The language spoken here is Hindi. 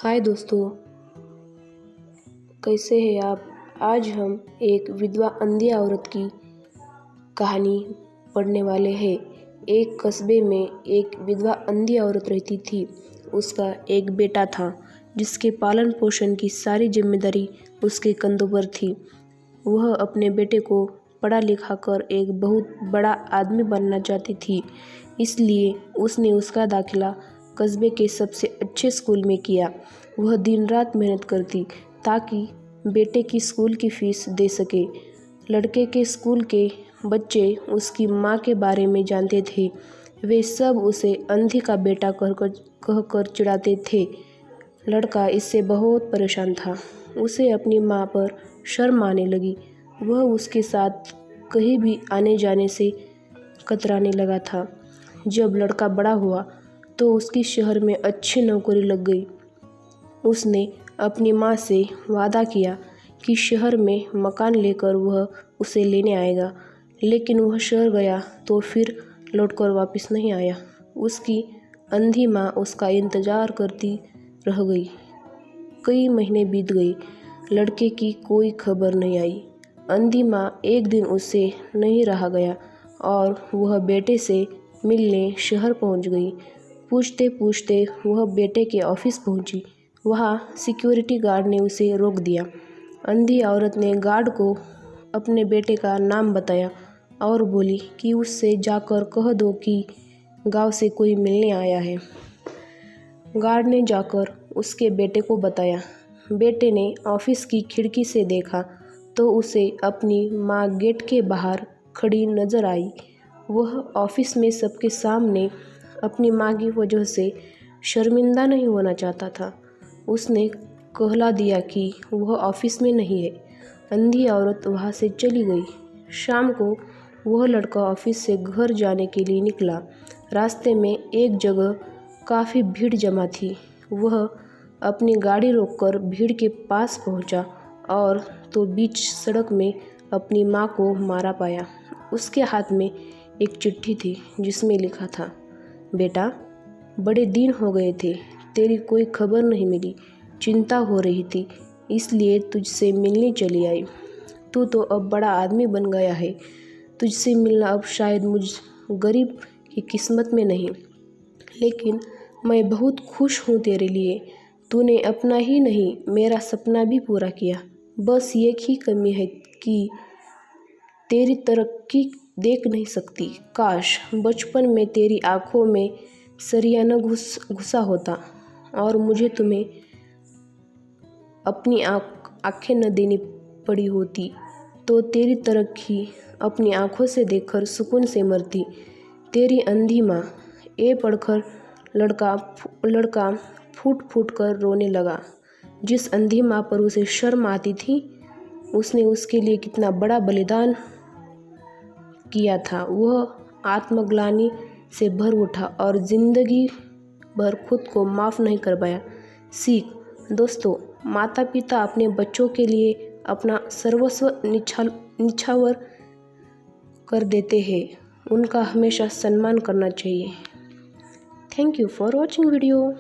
हाय दोस्तों, कैसे हैं आप। आज हम एक विधवा अंधी औरत की कहानी पढ़ने वाले हैं। एक कस्बे में एक विधवा अंधी औरत रहती थी। उसका एक बेटा था जिसके पालन पोषण की सारी जिम्मेदारी उसके कंधों पर थी। वह अपने बेटे को पढ़ा लिखा कर एक बहुत बड़ा आदमी बनना चाहती थी, इसलिए उसने उसका दाखिला कस्बे के सबसे अच्छे स्कूल में किया। वह दिन रात मेहनत करती ताकि बेटे की स्कूल की फीस दे सके। लड़के के स्कूल के बच्चे उसकी माँ के बारे में जानते थे। वे सब उसे अंधी का बेटा कहकर चिढ़ाते थे। लड़का इससे बहुत परेशान था। उसे अपनी माँ पर शर्म आने लगी। वह उसके साथ कहीं भी आने जाने से कतराने लगा था। जब लड़का बड़ा हुआ तो उसकी शहर में अच्छी नौकरी लग गई। उसने अपनी माँ से वादा किया कि शहर में मकान लेकर वह उसे लेने आएगा, लेकिन वह शहर गया तो फिर लौटकर वापस नहीं आया। उसकी अंधी माँ उसका इंतज़ार करती रह गई। कई महीने बीत गए, लड़के की कोई खबर नहीं आई। अंधी माँ एक दिन उससे नहीं रहा गया और वह बेटे से मिलने शहर पहुंच गई। पूछते पूछते वह बेटे के ऑफिस पहुंची। वहाँ सिक्योरिटी गार्ड ने उसे रोक दिया। अंधी औरत ने गार्ड को अपने बेटे का नाम बताया और बोली कि उससे जाकर कह दो कि गांव से कोई मिलने आया है। गार्ड ने जाकर उसके बेटे को बताया। बेटे ने ऑफिस की खिड़की से देखा तो उसे अपनी माँ गेट के बाहर खड़ी नजर आई। वह ऑफिस में सबके सामने अपनी माँ की वजह से शर्मिंदा नहीं होना चाहता था। उसने कहला दिया कि वह ऑफिस में नहीं है। अंधी औरत वहाँ से चली गई। शाम को वह लड़का ऑफिस से घर जाने के लिए निकला। रास्ते में एक जगह काफ़ी भीड़ जमा थी। वह अपनी गाड़ी रोककर भीड़ के पास पहुंचा और तो बीच सड़क में अपनी माँ को मारा पाया। उसके हाथ में एक चिट्ठी थी जिसमें लिखा था, बेटा, बड़े दिन हो गए थे, तेरी कोई खबर नहीं मिली। चिंता हो रही थी, इसलिए तुझसे मिलने चली आई। तू तो अब बड़ा आदमी बन गया है। तुझसे मिलना अब शायद मुझ गरीब की किस्मत में नहीं, लेकिन मैं बहुत खुश हूँ तेरे लिए। तूने अपना ही नहीं, मेरा सपना भी पूरा किया। बस एक ही कमी है कि तेरी तरक्की देख नहीं सकती। काश बचपन में तेरी आंखों में सरिया न घुसा होता और मुझे तुम्हें अपनी आंखें न देनी पड़ी होती, तो तेरी तरक्की अपनी आंखों से देखकर सुकून से मरती। तेरी अंधी माँ। ये पढ़कर लड़का फूट फूट कर रोने लगा। जिस अंधी माँ पर उसे शर्म आती थी, उसने उसके लिए कितना बड़ा बलिदान किया था। वह आत्मग्लानि से भर उठा और जिंदगी भर खुद को माफ़ नहीं कर पाया। सीख दोस्तों, माता पिता अपने बच्चों के लिए अपना सर्वस्व निछावर कर देते हैं। उनका हमेशा सम्मान करना चाहिए। Thank you for watching video.